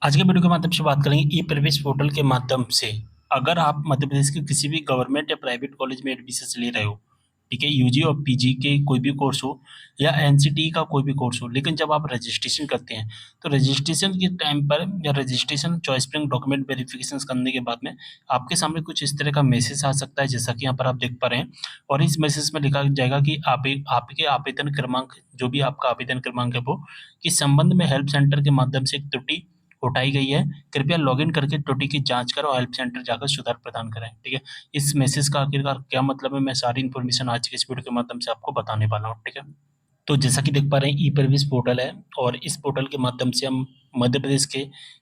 आज के वीडियो के माध्यम से बात करेंगे ई प्रवेश पोर्टल के माध्यम से। अगर आप मध्य प्रदेश के किसी भी गवर्नमेंट या प्राइवेट कॉलेज में एडमिशन ले रहे हो, ठीक है, यूजी और पीजी के कोई भी कोर्स हो या एनसीटी का कोई भी कोर्स हो, लेकिन जब आप रजिस्ट्रेशन करते हैं तो रजिस्ट्रेशन के टाइम पर या registration choice filling document verification करने के बाद में आपके सामने कुछ इस तरह का मैसेज आ सकता है, जैसा कि यहाँ पर आप देख पा रहे हैं। और इस मैसेज में लिखा जाएगा कि आपके आवेदन क्रमांक, जो भी आपका आवेदन क्रमांक है वो, किस संबंध में हेल्प सेंटर के माध्यम से एक त्रुटि उठाई गई है। कृपया लॉगिन करके त्रुटि की जाँच करें और हेल्प सेंटर जाकर सुधार प्रदान करें, ठीक है? इस मैसेज का आखिरकार क्या मतलब है, मैं सारी इन्फॉर्मेशन आज के इस वीडियो के माध्यम से आपको बताने वाला हूँ, ठीक है? तो जैसा कि देख पा रहे हैं, ई सर्विस पोर्टल है और इस पोर्टल के माध्यम से हम मध्य प्रदेश के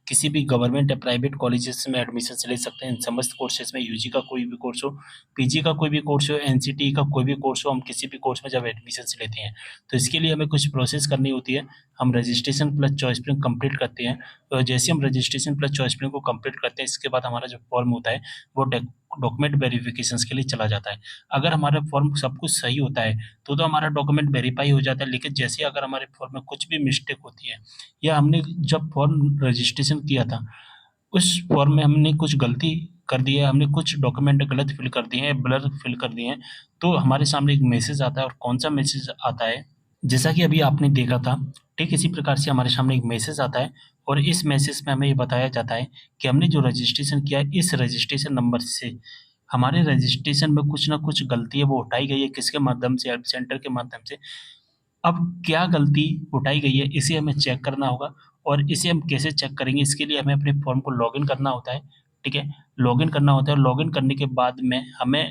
किसी भी गवर्नमेंट या प्राइवेट कॉलेजेस में एडमिशन ले सकते हैं। इन समस्त कोर्सेज में यूजी का कोई भी कोर्स हो, पीजी का कोई भी कोर्स हो, एनसीटी का कोई भी कोर्स हो, हम किसी भी कोर्स में जब एडमिशन लेते हैं तो इसके लिए हमें कुछ प्रोसेस करनी होती है। हम registration plus choice filling complete करते हैं। तो जैसे हम रजिस्ट्रेशन प्लस चॉइस फिलिंग को कंप्लीट करते हैं, इसके बाद हमारा जो फॉर्म होता है वो डॉक्यूमेंट वेरिफिकेशंस के लिए चला जाता है। अगर हमारा फॉर्म सब कुछ सही होता है तो हमारा डॉक्यूमेंट वेरीफाई हो जाता है, लेकिन जैसे ही अगर हमारे फॉर्म में कुछ भी मिस्टेक होती है या हमने जब फॉर्म रजिस्ट्रेशन किया था, उस फॉर्म में हमने कुछ गलती कर दी है, हमने कुछ डॉक्यूमेंट गलत फिल कर दिए हैं, ब्लर फिल कर दिए हैं, तो हमारे सामने एक मैसेज आता है। और कौन-सा मैसेज आता है, जैसा कि अभी आपने देखा था, ठीक इसी प्रकार से हमारे सामने एक मैसेज आता है और इस मैसेज में हमें ये बताया जाता है कि हमने जो रजिस्ट्रेशन किया है, इस रजिस्ट्रेशन नंबर से हमारे रजिस्ट्रेशन में कुछ न कुछ गलती है, वो उठाई गई है। किसके माध्यम से? हेल्प सेंटर के माध्यम से। अब क्या गलती उठाई गई है, इसे हमें चेक करना होगा। और इसे हम कैसे चेक करेंगे, इसके लिए हमें अपने फॉर्म को लॉगिन करना होता है, ठीक है? लॉगिन करना होता है और लॉगिन करने के बाद में हमें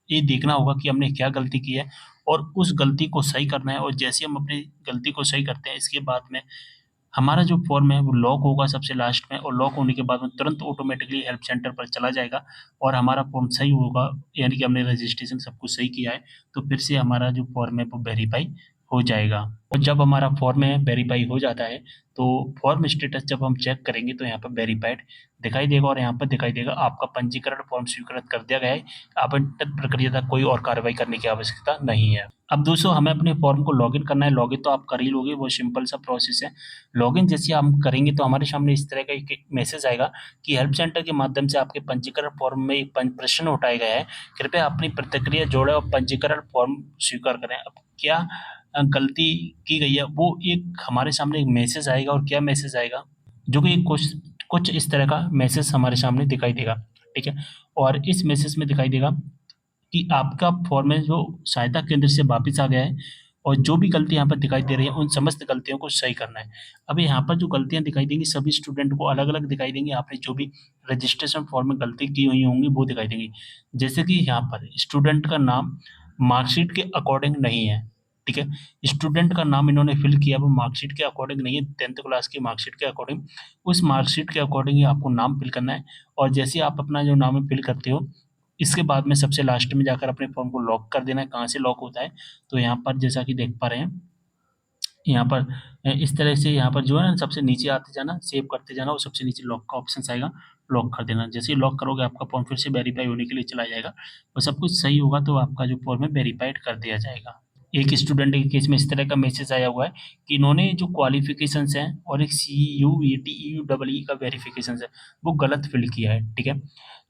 ये देखना होगा कि हमने क्या गलती की है और उस गलती को सही करना है। और जैसे हम अपनी गलती को सही करते हैं, इसके बाद में हमारा जो फॉर्म है वो लॉक होगा सबसे लास्ट में, और लॉक होने के बाद में तुरंत ऑटोमेटिकली हेल्प सेंटर पर चला जाएगा और हमारा फॉर्म सही होगा, यानी कि हमने रजिस्ट्रेशन सब कुछ सही किया है, तो फिर से हमारा जो फॉर्म है वो वेरीफाई हो जाएगा। और जब हमारा फॉर्म है वेरीफाई हो जाता है, तो फॉर्म स्टेटस जब हम चेक करेंगे तो यहाँ पर वेरीफाइड दिखाई देगा और यहाँ पर दिखाई देगा आपका पंजीकरण फॉर्म स्वीकृत कर दिया गया है। आवंटन प्रक्रिया तक कोई और कार्रवाई करने की आवश्यकता नहीं है। अब दोस्तों, हमें अपने फॉर्म को लॉगिन करना है। लॉगिन तो आप कर ही लोगे, वो सिंपल सा प्रोसेस है। लॉगिन जैसे हम करेंगे तो हमारे सामने इस तरह का एक मैसेज आएगा कि हेल्प सेंटर के माध्यम से आपके पंजीकरण फॉर्म में एक प्रश्न उठाया गया है। कृपया अपनी प्रतिक्रिया जोड़ें और पंजीकरण फॉर्म स्वीकार करें। अब क्या गलती की गई है, वो एक हमारे सामने एक मैसेज आएगा। और क्या मैसेज आएगा, जो कि कुछ कुछ इस तरह का मैसेज हमारे सामने दिखाई देगा, ठीक है? और इस मैसेज में दिखाई देगा कि आपका फॉर्म है जो सहायता केंद्र से वापिस आ गया है और जो भी गलती यहाँ पर दिखाई दे रही है, उन समस्त गलतियों को सही करना है। अब यहाँ पर जो गलतियाँ दिखाई देंगी, सभी स्टूडेंट को अलग-अलग दिखाई देंगी। आपने जो भी रजिस्ट्रेशन फॉर्म में गलती की हुई होंगी, वो दिखाई देंगी। जैसे कि यहाँ पर स्टूडेंट का नाम मार्कशीट के अकॉर्डिंग नहीं है, ठीक है? स्टूडेंट का नाम इन्होंने फिल किया, वो मार्कशीट के अकॉर्डिंग नहीं है, 10th क्लास की मार्कशीट के अकॉर्डिंग। उस मार्कशीट के अकॉर्डिंग ही आपको नाम फिल करना है। और जैसे ही आप अपना जो नाम है फिल करते हो, इसके बाद में सबसे लास्ट में जाकर अपने फॉर्म को लॉक कर देना है। कहाँ से लॉक होता है? तो यहाँ पर जैसा कि देख पा रहे हैं, यहाँ पर इस तरह से यहाँ पर जो है ना, सबसे नीचे आते जाना, सेव करते जाना और सबसे नीचे लॉक का ऑप्शंस आएगा, लॉक कर देना। जैसे ही लॉक करोगे, आपका फॉर्म फिर से वेरीफाई होने के लिए चला जाएगा और सब कुछ सही होगा तो आपका जो फॉर्म है वेरीफाइड कर दिया जाएगा। एक स्टूडेंट के केस में इस तरह का मैसेज आया हुआ है कि इन्होंने जो क्वालिफ़िकेशंस हैं और एक सीयूईटी, ईयूईई का वेरिफ़िकेशंस है, वो गलत फ़िल किया है, ठीक है?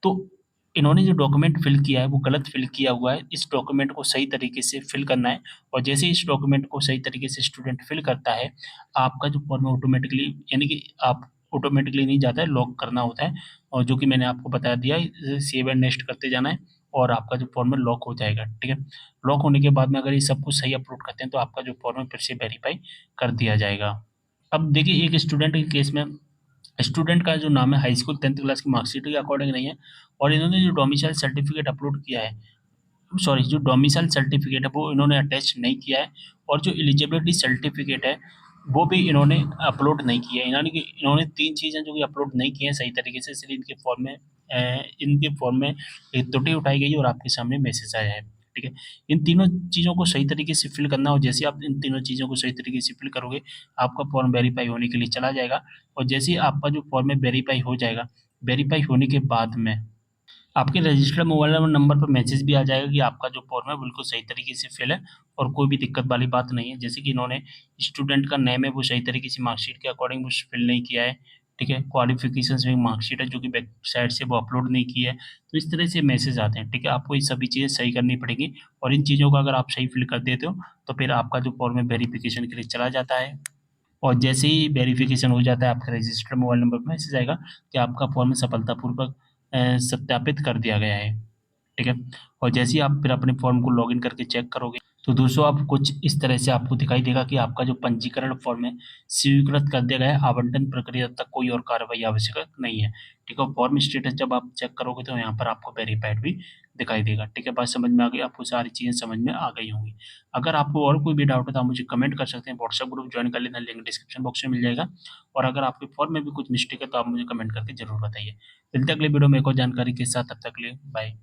तो इन्होंने जो डॉक्यूमेंट फ़िल किया है, वो गलत फ़िल किया हुआ है। इस डॉक्यूमेंट को सही तरीके से फ़िल करना है और जैसे ही इस डॉक्यूमेंट को सही तरीके से स्टूडेंट फ़िल करता है, आपका जो फॉर्म है ऑटोमेटिकली, यानी कि आप ऑटोमेटिकली नहीं जाता है, लॉक करना होता है। और जो कि मैंने आपको बता दिया है, सेव एंड नेक्स्ट करते जाना है और आपका जो फॉर्म है लॉक हो जाएगा, ठीक है? लॉक होने के बाद में अगर ये सब कुछ सही अपलोड करते हैं, तो आपका जो फॉर्म है फिर से वेरीफ़ाई कर दिया जाएगा। अब देखिए, एक स्टूडेंट के केस में स्टूडेंट का जो नाम है हाई स्कूल 10th क्लास की मार्कशीट के अकॉर्डिंग नहीं है और इन्होंने जो डोमिसाइल सर्टिफिकेट अपलोड किया है, सॉरी, जो डोमिसाइल सर्टिफिकेट है वो इन्होंने अटैच नहीं किया है और जो एलिजिबिलिटी सर्टिफिकेट है वो भी इन्होंने अपलोड नहीं किया है। यानी कि इन्होंने 3 चीज़ें जो कि अपलोड नहीं की हैं सही तरीके से, इसलिए इनके फॉर्म में एक त्रुटि उठाई गई है और आपके सामने मैसेज आया है, ठीक है? इन तीनों चीज़ों को सही तरीके से फिल करना, और जैसे आप इन तीनों चीज़ों को सही तरीके से फिल करोगे, आपका फॉर्म वेरीफाई होने के लिए चला जाएगा। और जैसे ही आपका जो फॉर्म है वेरीफाई हो जाएगा, वेरीफाई होने के बाद में आपके रजिस्टर्ड मोबाइल नंबर पर मैसेज भी आ जाएगा कि आपका जो फॉर्म है बिल्कुल सही तरीके से फिल है और कोई भी दिक्कत वाली बात नहीं है। जैसे कि इन्होंने स्टूडेंट का नेम है वो सही तरीके से मार्कशीट के अकॉर्डिंग वो फिल नहीं किया है, ठीक है? क्वालिफ़िकेशंस में मार्कशीट है जो कि बैक साइड से वो अपलोड नहीं की है, तो इस तरह से मैसेज आते हैं, ठीक है? आपको ये सभी चीज़ें सही करनी पड़ेंगी और इन चीज़ों को अगर आप सही फ़िल कर देते हो, तो फिर आपका जो फॉर्म है वेरिफ़िकेशन के लिए चला जाता है और जैसे ही वेरिफ़िकेशन हो जाता है, आपके रजिस्टर्ड मोबाइल नंबर पे मैसेज आएगा कि आपका फॉर्म सफलतापूर्वक सत्यापित कर दिया गया है। ठीक है? और जैसे ही आप फिर अपने फॉर्म को लॉगिन करके चेक करोगे, तो दोस्तों आप कुछ इस तरह से आपको दिखाई देगा कि आपका जो पंजीकरण फॉर्म है, स्वीकृत कर दिया गया है, आवंटन प्रक्रिया तक कोई और कार्रवाई आवश्यक नहीं है। ठीक है? और फॉर्म स्टेटस जब आप चेक करोगे तो यहाँ पर आपको वेरिफाइड भी दिखाई देगा। ठीक है? बात समझ में आ गई? आपको सारी चीज़ें समझ में आ गई होंगी। अगर आपको और कोई भी डाउट है तो आप मुझे कमेंट कर सकते हैं, व्हाट्सएप ग्रुप जॉइन कर लेना, लिंक डिस्क्रिप्शन बॉक्स में मिल जाएगा और अगर आपके फॉर्म में भी कुछ मिस्टेक है तो आप मुझे कमेंट करके ज़रूर बताइए। मिलते हैं अगले वीडियो में एक और जानकारी के साथ, तब तक के लिए बाय।